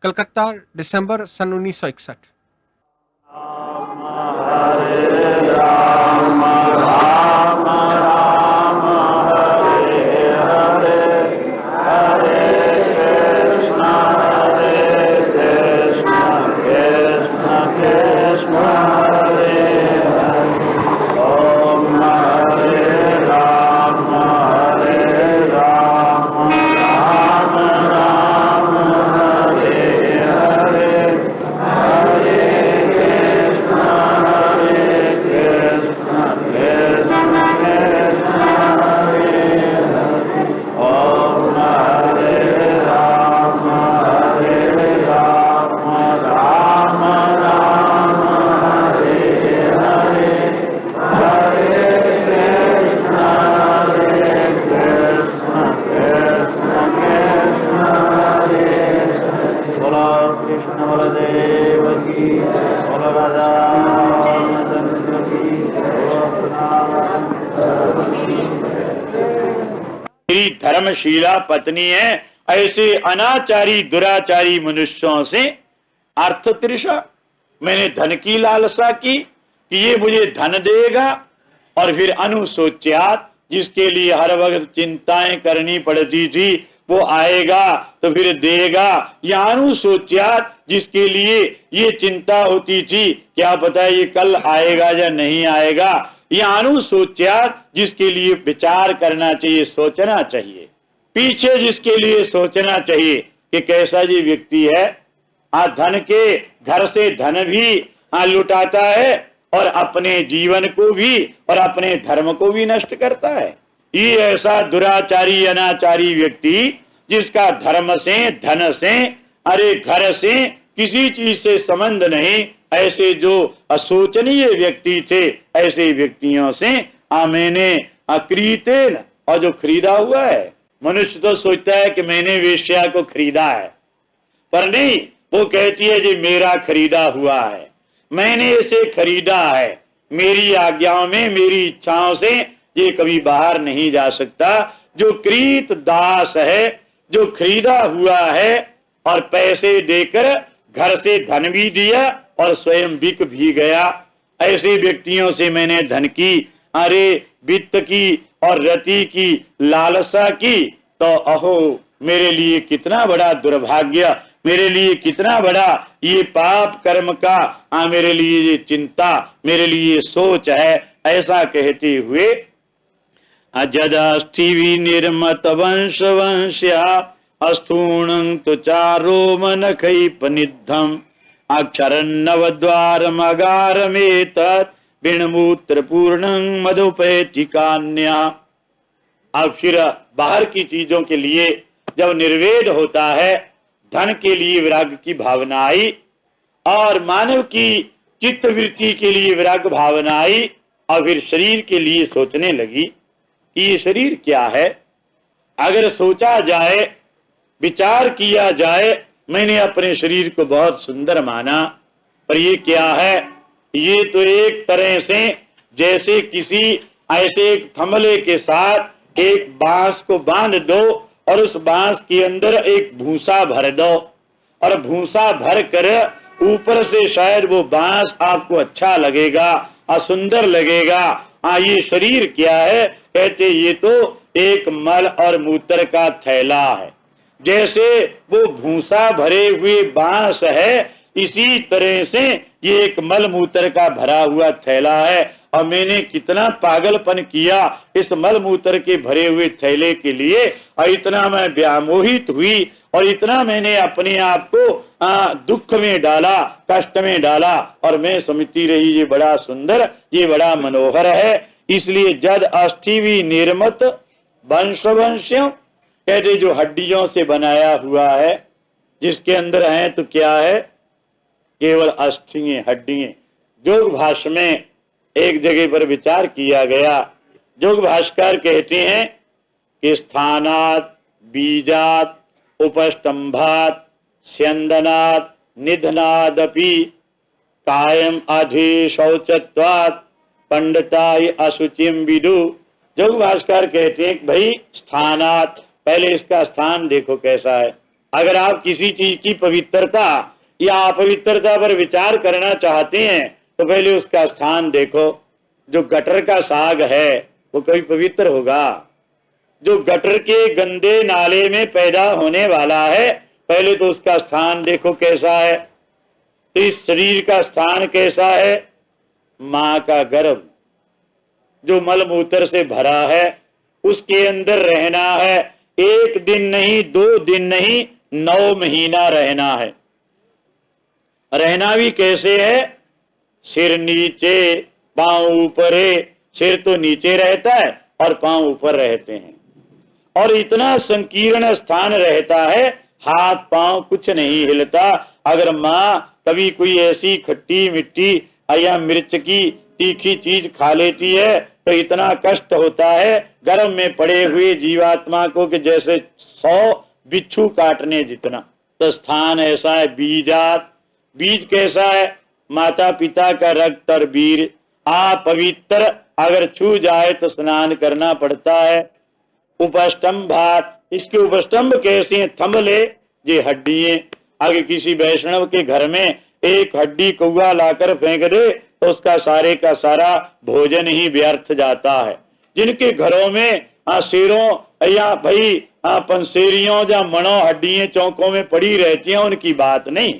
कलकत्ता, दिसंबर सन 1961। मेरी धर्मशीला पत्नी है, ऐसे अनाचारी दुराचारी मनुष्यों से अर्थ तृषा, मैंने धन की लालसा की कि ये मुझे धन देगा, और फिर अनुसोच्यात, जिसके लिए हर वक्त चिंताएं करनी पड़ती थी, वो आएगा तो फिर देगा, या अनुसोच्यात, जिसके लिए ये चिंता होती थी क्या पता ये कल आएगा या नहीं आएगा, या अनुसोच्यात, जिसके लिए विचार करना चाहिए, सोचना चाहिए, पीछे जिसके लिए सोचना चाहिए कि कैसा ये व्यक्ति है, धन के घर से धन भी लुटाता है और अपने जीवन को भी और अपने धर्म को भी नष्ट करता है। ये ऐसा दुराचारी अनाचारी व्यक्ति जिसका धर्म से धन से अरे घर से किसी चीज से संबंध नहीं, ऐसे जो असोचनीय व्यक्ति थे, ऐसे व्यक्तियों से मैंने अक्रीतेन, और जो खरीदा हुआ है। मनुष्य तो सोचता है कि मैंने वेश्या को खरीदा है, पर नहीं, वो कहती है जी मेरा खरीदा हुआ है, मैंने इसे खरीदा है, मेरी आज्ञाओं में मेरी इच्छाओं से ये कभी बाहर नहीं जा सकता। जो क्रीत दास है, जो खरीदा हुआ है और पैसे देकर घर से धन भी दिया और स्वयं बिक भी गया, ऐसे व्यक्तियों से मैंने धन की, अरे वित्त की और रति की लालसा की, तो अहो मेरे लिए कितना बड़ा दुर्भाग्य, मेरे लिए कितना बड़ा ये पाप कर्म का मेरे लिए ये चिंता, मेरे लिए सोच है। ऐसा कहते हुए जदास्थि निर्मत वंश वंश्या अस्थूणं तो चारो मन खैपनिद्धम अक्षरन्नवद्वार मगार में तत् बिणमूत्र पूर्णं मधुपैतिकान्या। अब फिर बाहर की चीजों के लिए जब निर्वेद होता है, धन के लिए विराग की भावना आई और मानव की चित्त वृत्ति के लिए विराग भावना आई, और फिर शरीर के लिए सोचने लगी कि ये शरीर क्या है। अगर सोचा जाए, विचार किया जाए, मैंने अपने शरीर को बहुत सुंदर माना, पर ये क्या है, ये तो एक तरह से जैसे किसी ऐसे एक थमले के साथ एक बांस को बांध दो और उस बांस के अंदर एक भूसा भर दो, और भूसा भर कर ऊपर से शायद वो बांस आपको अच्छा लगेगा और सुंदर लगेगा। ये शरीर क्या है, कहते ये तो एक मल और मूत्र का थैला है। जैसे वो भूसा भरे हुए बांस है, इसी तरह से ये एक मल मूत्र का भरा हुआ थैला है, और मैंने कितना पागलपन किया इस मल मूत्र के भरे हुए थैले के लिए, और इतना मैं व्यामोहित हुई और इतना मैंने अपने आप को दुख में डाला, कष्ट में डाला, और मैं समझती रही ये बड़ा सुंदर, ये बड़ा मनोहर है। इसलिए जद अस्थि भी निर्मत वंश वंश्यों, कहते जो हड्डियों से बनाया हुआ है, जिसके अंदर है तो क्या है, केवल अस्थियां हड्डियां। योग भाष्य में एक जगह पर विचार किया गया, योग भाष्यकार कहते हैं कि स्थानात बीजात उपस्तंभात स्यंदनात निधनादपि कायम अधि शौचत्वात् पंडिताय अशुचिम विदु। योग भाष्यकार कहते हैं कि भाई स्थानात, पहले इसका स्थान देखो कैसा है, अगर आप किसी चीज की पवित्रता या अपवित्रता पर विचार करना चाहते हैं तो पहले उसका स्थान देखो। जो गटर का साग है वो कभी पवित्र होगा? जो गटर के गंदे नाले में पैदा होने वाला है, पहले तो उसका स्थान देखो कैसा है। तो इस शरीर का स्थान कैसा है? मां का गर्भ जो मलमूत्र से भरा है, उसके अंदर रहना है। 1 दिन नहीं, 2 दिन नहीं, 9 महीना रहना है। रहना भी कैसे है? सिर नीचे पांव ऊपर है। सिर तो नीचे रहता है और पांव ऊपर रहते हैं, और इतना संकीर्ण स्थान रहता है, हाथ पांव कुछ नहीं हिलता। अगर मां कभी कोई ऐसी खट्टी मिट्टी या मिर्च की तीखी चीज खा लेती है तो इतना कष्ट होता है गर्भ में पड़े हुए जीवात्मा को कि जैसे 100 बिच्छू काटने जितना। तो स्थान ऐसा है बीजात। बीज कैसा है? माता पिता का रक्त और वीर। पवित्र अगर छू जाए तो स्नान करना पड़ता है। उपस्तंभात, इसके उपस्तंभ कैसे हैं? थंबले, ये हड्डियां। अगर किसी वैष्णव के घर में एक हड्डी कौआ लाकर फेंक दे तो उसका सारे का सारा भोजन ही व्यर्थ जाता है। जिनके घरों में शेरों या भाई पंसेरियों या मणों हड्डियां चौकों में पड़ी रहती हैं उनकी बात नहीं,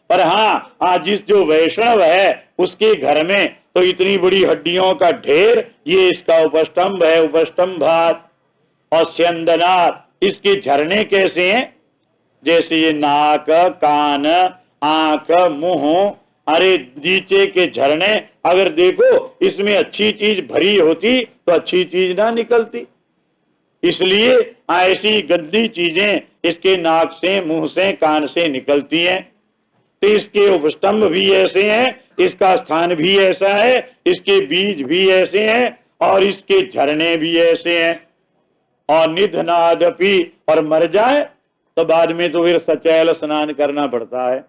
पर हाँ जिस जो वैष्णव है उसके घर में तो इतनी बड़ी हड्डियों का ढेर, ये इसका उपस्तंभ है। उपस्तंभात। और स्यंदनात, इसके झरने कैसे हैं? जैसे ये नाक, कान, आंख, मुंह, अरे नीचे के झरने। अगर देखो इसमें अच्छी चीज भरी होती तो अच्छी चीज ना निकलती, इसलिए ऐसी गंदी चीजें इसके नाक से, मुंह से, कान से निकलती हैं। तो इसके उपस्तंभ भी ऐसे हैं, इसका स्थान भी ऐसा है, इसके बीज भी ऐसे हैं और इसके झरने भी ऐसे हैं। और निधनादपि, और मर जाए तो बाद में तो फिर सचैल स्नान करना पड़ता है।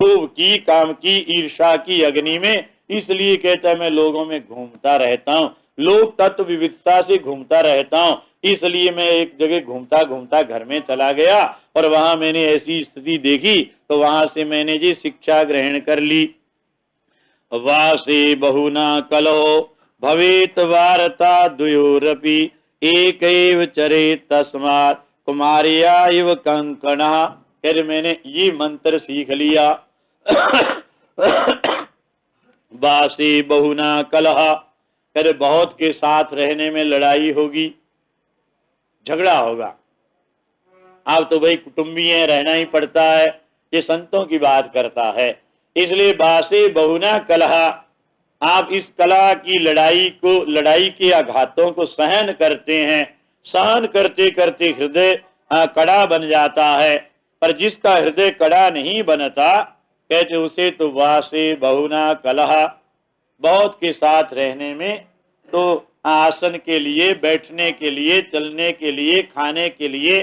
लोभ की, काम की, ईर्षा की अग्नि में। इसलिए कहता है मैं लोगों में घूमता रहता हूँ, लोक तत्व विविधता से घूमता रहता हूँ। इसलिए मैं एक जगह घूमता घूमता घर में चला गया और वहां मैंने ऐसी स्थिति देखी तो वहां से मैंने जी शिक्षा ग्रहण कर ली। वासे बहुना कलहो भवेत वार्ता द्वयोरपि एकैव चरेत तस्मात् कुमार्या इव कंकणः। फिर मैंने ये मंत्र सीख लिया। वासे बहुना कलह, फिर बहुत के साथ रहने में लड़ाई होगी, झगड़ा होगा। आप तो भाई कुटुंबी हैं, रहना ही पड़ता है। ये संतों की बात करता है। इसलिए वासे बहुना कलह, आप इस कलह की लड़ाई के आघातों को सहन करते हैं। सहन करते करते हृदय कड़ा बन जाता है। पर जिसका हृदय कड़ा नहीं बनता, कहते उसे तो वासे बहुना कलह, बहुत के साथ रहने में तो आसन के लिए, बैठने के लिए, चलने के लिए, खाने के लिए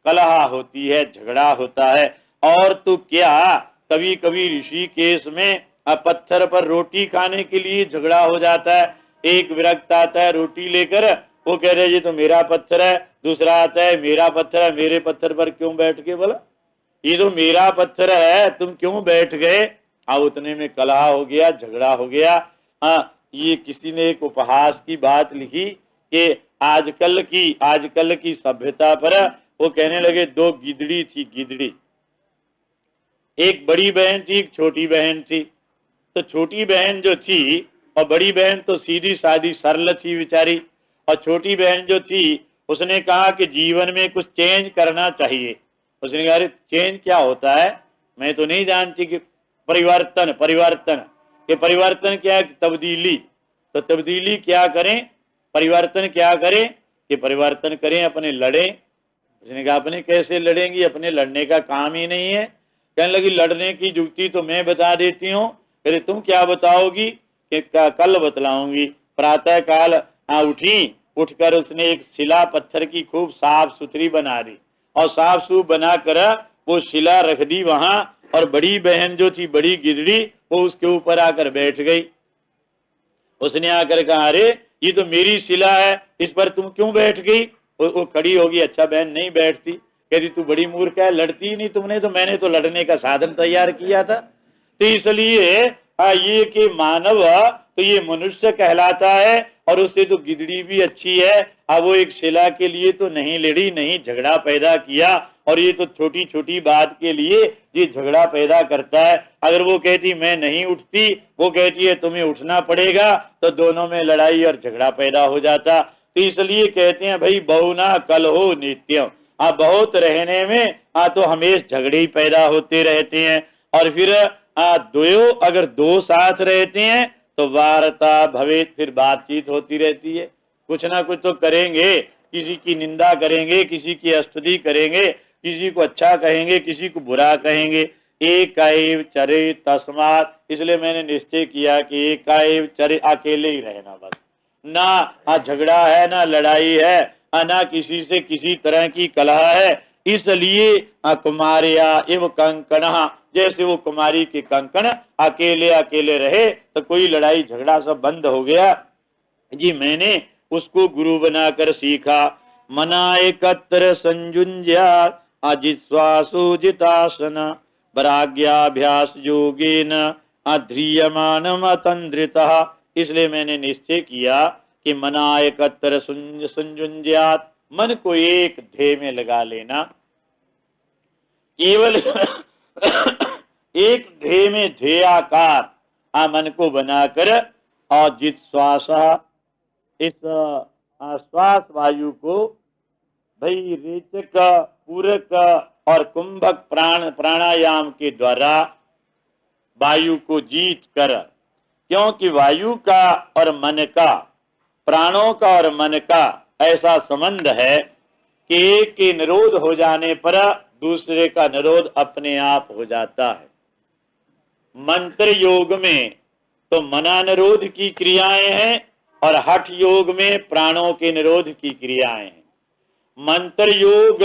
कलह होती है, झगड़ा होता है। और तो क्या, कभी कभी ऋषिकेश में पत्थर पर रोटी खाने के लिए झगड़ा हो जाता है। एक विरक्त आता है रोटी लेकर, वो कह रहे ये तो मेरा पत्थर है। दूसरा आता है मेरा पत्थर है, मेरे पत्थर पर क्यों बैठ के? बोला ये तो मेरा पत्थर है, तुम क्यों बैठ गए? उतने में कलह हो गया, झगड़ा हो गया। ये किसी ने एक उपहास की बात लिखी कि आजकल की सभ्यता पर वो कहने लगे 2 गिदड़ी थी। गिदड़ी, एक बड़ी बहन थी, एक छोटी बहन थी। तो छोटी बहन जो थी, और बड़ी बहन तो सीधी सादी सरल थी बेचारी, और छोटी बहन जो थी उसने कहा कि जीवन में कुछ चेंज करना चाहिए। उसने कहा अरे चेंज क्या होता है, मैं तो नहीं जानती कि परिवर्तन कि परिवर्तन क्या है? तब्दीली। तो तब्दीली क्या करें, परिवर्तन क्या करें? कि परिवर्तन करें, अपने लड़ें। उसने कहा अपने कैसे लड़ेंगी, अपने लड़ने का काम ही नहीं है। कहने लगी लड़ने की युक्ति तो मैं बता देती हूँ, फिर तुम क्या बताओगी? कि कल बतलाऊंगी। प्रातः काल उठी, उठकर उसने एक शिला पत्थर की खूब साफ सुथरी बना दी और साफ सूफ बनाकर वो शिला रख दी वहां। और बड़ी बहन जो थी, बड़ी गिदड़ी, वो उसके ऊपर आकर बैठ गई। उसने आकर कहा अरे ये तो मेरी शिला है, इस पर तुम क्यों बैठ गई? वो खड़ी होगी, अच्छा बहन नहीं बैठती। कहती तू बड़ी मूर्ख है, लड़ती ही नहीं तुमने, तो मैंने तो लड़ने का साधन तैयार किया था। तो इसलिए ये कि मानव तो ये मनुष्य कहलाता है, और उससे तो गिदड़ी भी अच्छी है। अब वो एक शिला के लिए तो नहीं लड़ी, नहीं झगड़ा पैदा किया, और ये तो छोटी छोटी बात के लिए ये झगड़ा पैदा करता है। अगर वो कहती मैं नहीं उठती, वो कहती है तुम्हें उठना पड़ेगा, तो दोनों में लड़ाई और झगड़ा पैदा हो जाता। तो इसलिए कहते हैं भाई बहुना कलहो नित्यम, बहुत रहने में तो हमेशा झगड़े ही पैदा होते रहते हैं। और फिर द्वयो अगर दो साथ रहते हैं तो वार्ता भवेत, फिर बातचीत होती रहती है, कुछ ना कुछ तो करेंगे, किसी की निंदा करेंगे, किसी की स्तुति करेंगे, किसी को अच्छा कहेंगे, किसी को बुरा कहेंगे। एकाएव चरे तस्मात्, इसलिए मैंने निश्चय किया कि एकाएव चरे, अकेले ही रहना, बस ना झगड़ा है, ना लड़ाई है, ना किसी से किसी तरह की कलह है। इसलिए कुमारिया एवं कंकण, जैसे वो कुमारी के कंकण अकेले अकेले रहे तो कोई लड़ाई झगड़ा सब बंद हो गया जी। मैंने उसको गुरु बनाकर सीखा। मनाए कत्र संजुंज्या अजिस्वासु जितासन, वैराग्याभ्यास योगेन अध्रियमानम अतंद्रितः। इसलिए मैंने निश्चय किया कि मनाए कत्र संजुंज्यात, मन को एक ध्येय में लगा लेना, केवल एक ध्येय में ध्येयाकार मन को बनाकर, और जित श्वास, इस श्वास वायु को भाई रेचक, पूरक और कुंभक प्राणायाम के द्वारा वायु को जीत कर, क्योंकि वायु का और मन का, प्राणों का और मन का ऐसा संबंध है कि एक के निरोध हो जाने पर दूसरे का निरोध अपने आप हो जाता है। मंत्र योग में तो मना निरोध की क्रियाएं हैं, और हठ योग में प्राणों के निरोध की क्रियाएं हैं। मंत्र योग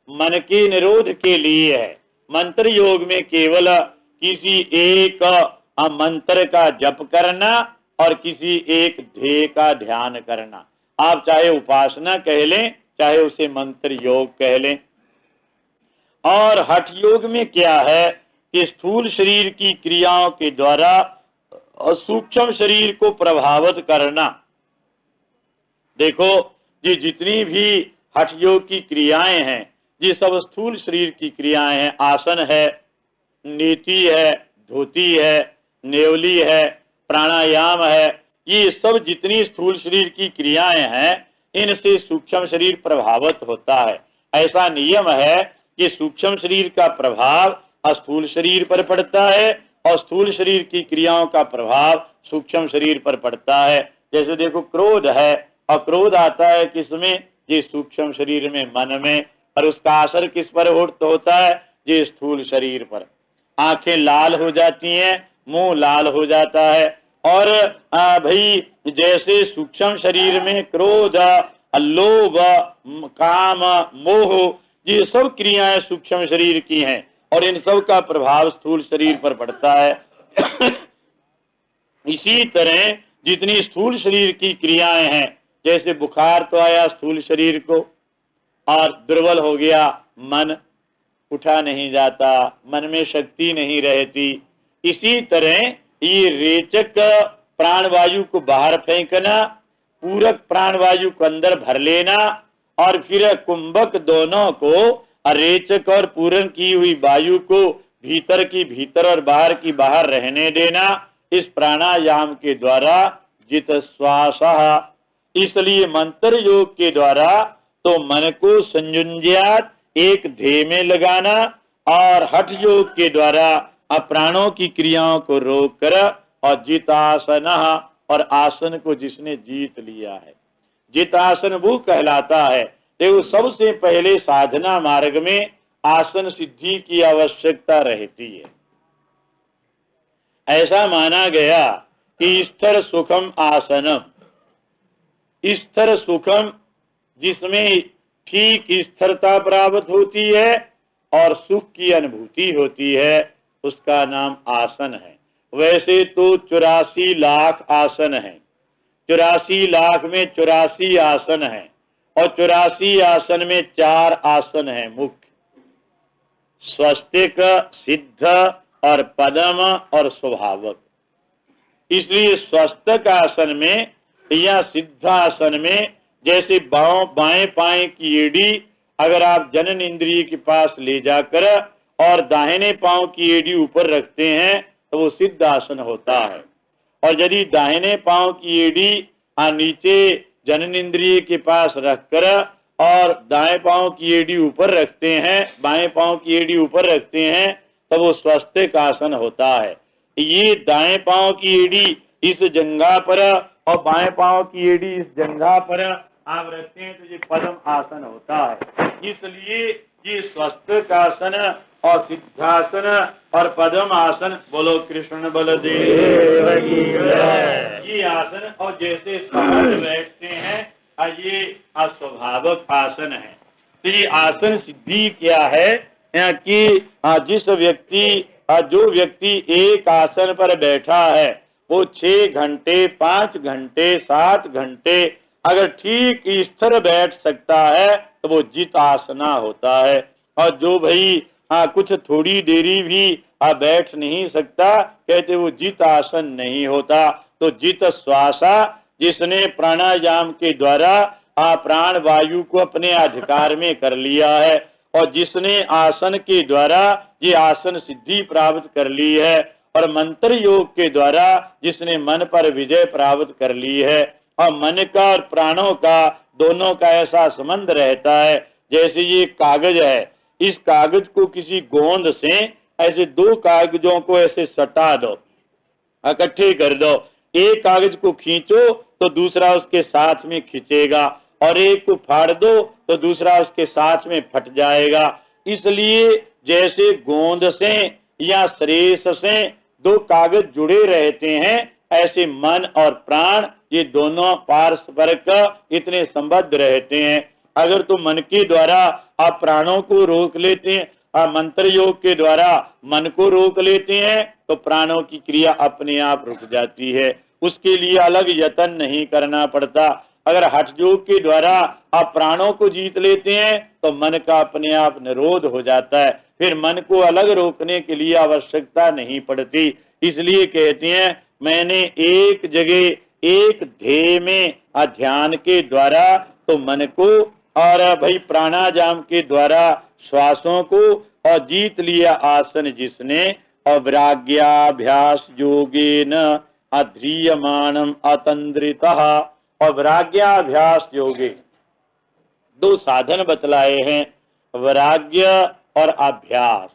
मन के निरोध के लिए है। मंत्र योग में केवल किसी एक मंत्र का जप करना और किसी एक ध्येय का ध्यान करना। आप चाहे उपासना कह लें, चाहे उसे मंत्र योग कह लें। और हठ योग में क्या है कि स्थूल शरीर की क्रियाओं के द्वारा सूक्ष्म शरीर को प्रभावित करना। देखो ये जितनी भी हठ योग की क्रियाएं हैं, ये सब स्थूल शरीर की क्रियाएं हैं। आसन है, नीति है, धोती है, नेवली है, प्राणायाम है, ये सब जितनी स्थूल शरीर की क्रियाएं हैं, इनसे सूक्ष्म शरीर प्रभावित होता है। ऐसा नियम है कि सूक्ष्म शरीर का प्रभाव स्थूल शरीर पर पड़ता है, और स्थूल शरीर की क्रियाओं का प्रभाव सूक्ष्म शरीर पर पड़ता है। जैसे देखो क्रोध है, और क्रोध आता है किसमें? ये सूक्ष्म शरीर में, मन में, और उसका असर किस पर होता है? ये स्थूल शरीर पर। आंखें लाल हो जाती हैं, मुंह लाल हो जाता है। और भाई जैसे सूक्ष्म शरीर में क्रोध, लोभ, काम, मोह, ये सब क्रियाएं सूक्ष्म शरीर की हैं, और इन सब का प्रभाव स्थूल शरीर पर पड़ता है। इसी तरह जितनी स्थूल शरीर की क्रियाएं हैं, जैसे बुखार तो आया स्थूल शरीर को, और दुर्बल हो गया मन, उठा नहीं जाता, मन में शक्ति नहीं रहती। इसी तरह ये रेचक प्राणवायु को बाहर फेंकना, पूरक प्राणवायु को अंदर भर लेना, और फिर कुंभक दोनों को, रेचक और पूरक की हुई वायु को भीतर की भीतर और बाहर की बाहर रहने देना, इस प्राणायाम के द्वारा जित श्वास। इसलिए मंत्र योग के द्वारा तो मन को संयुंज्यात, एक ध्येय में लगाना, और हठ योग के द्वारा प्राणों की क्रियाओं को रोक कर, और जितासन, और आसन को जिसने जीत लिया है, जितासन वो कहलाता है। देखो सबसे पहले साधना मार्ग में आसन सिद्धि की आवश्यकता रहती है। ऐसा माना गया कि स्थिर सुखम आसनम, स्थिर सुखम जिसमें ठीक स्थिरता प्राप्त होती है और सुख की अनुभूति होती है, उसका नाम आसन है। वैसे तो 84 लाख आसन हैं, 84 लाख में 84 आसन हैं, और 84 आसन में 4 आसन हैं मुख्य। स्वस्तिक, सिद्ध और पदम और स्वभावक। इसलिए स्वस्तिक आसन में या सिद्धासन में जैसे बाएं पांव की एड़ी अगर आप जनन इंद्रिय के पास ले जाकर और दाहिने पांव की एड़ी ऊपर रखते हैं तो वो सिद्ध आसन होता है। और यदि दाहिने पांव की एड़ी नीचे जनन इंद्रिय के पास रखकर और दाएं पांव की एड़ी ऊपर रखते हैं, बाएं पांव की एड़ी ऊपर रखते हैं तो वो स्वस्तिक आसन होता है। ये दाएं पांव की एड़ी इस जंघा पर और बाएं पांव की एड़ी इस जंघा पर आप रखते हैं तो ये पद्म आसन होता है। इसलिए ये स्वस्तिक आसन और सिद्धासन और पद्म आसन, बोलो कृष्ण बलदेव की जय। ये आसन और जैसे सहज बैठते हैं ये स्वभावक आसन है। तो ये आसन सिद्धि क्या है कि जिस व्यक्ति जो व्यक्ति एक आसन पर बैठा है वो 6 घंटे 5 घंटे 7 घंटे अगर ठीक स्थिर बैठ सकता है तो वो जित आसना होता है। और जो भाई कुछ थोड़ी देरी भी बैठ नहीं सकता कहते वो जित आसन नहीं होता। तो जित श्वासा जिसने प्राणायाम के द्वारा प्राण वायु को अपने अधिकार में कर लिया है और जिसने आसन के द्वारा ये आसन सिद्धि प्राप्त कर ली है और मंत्र योग के द्वारा जिसने मन पर विजय प्राप्त कर ली है और मन का और प्राणों का दोनों का ऐसा संबंध रहता है जैसे ये कागज है, इस कागज को किसी गोंद से ऐसे 2 कागजों को ऐसे सटा दो, इकट्ठे कर दो, एक कागज को खींचो तो दूसरा उसके साथ में खींचेगा और एक को फाड़ दो तो दूसरा उसके साथ में फट जाएगा। इसलिए जैसे गोंद से या श्रेष से 2 कागज जुड़े रहते हैं ऐसे मन और प्राण ये दोनों पारस्परिक इतने संबद्ध रहते हैं। अगर तो मन के द्वारा आप प्राणों को रोक लेते हैं, मंत्र योग के द्वारा मन को रोक लेते हैं तो प्राणों की क्रिया अपने आप रुक जाती है, उसके लिए अलग यत्न नहीं करना पड़ता। अगर हठ योग के द्वारा आप प्राणों को जीत लेते हैं तो मन का अपने आप निरोध हो जाता है, फिर मन को अलग रोकने के लिए आवश्यकता नहीं पड़ती। इसलिए कहते हैं मैंने एक जगह एक ध्येय में ध्यान के द्वारा तो मन को और भाई प्राणायाम के द्वारा श्वासों को और जीत लिया आसन जिसने और वैराग्याभ्यास योगेन अध्रियमानम अतंद्रितः। और वैराग्याभ्यास योगे 2 साधन बतलाए हैं, वैराग्य और अभ्यास।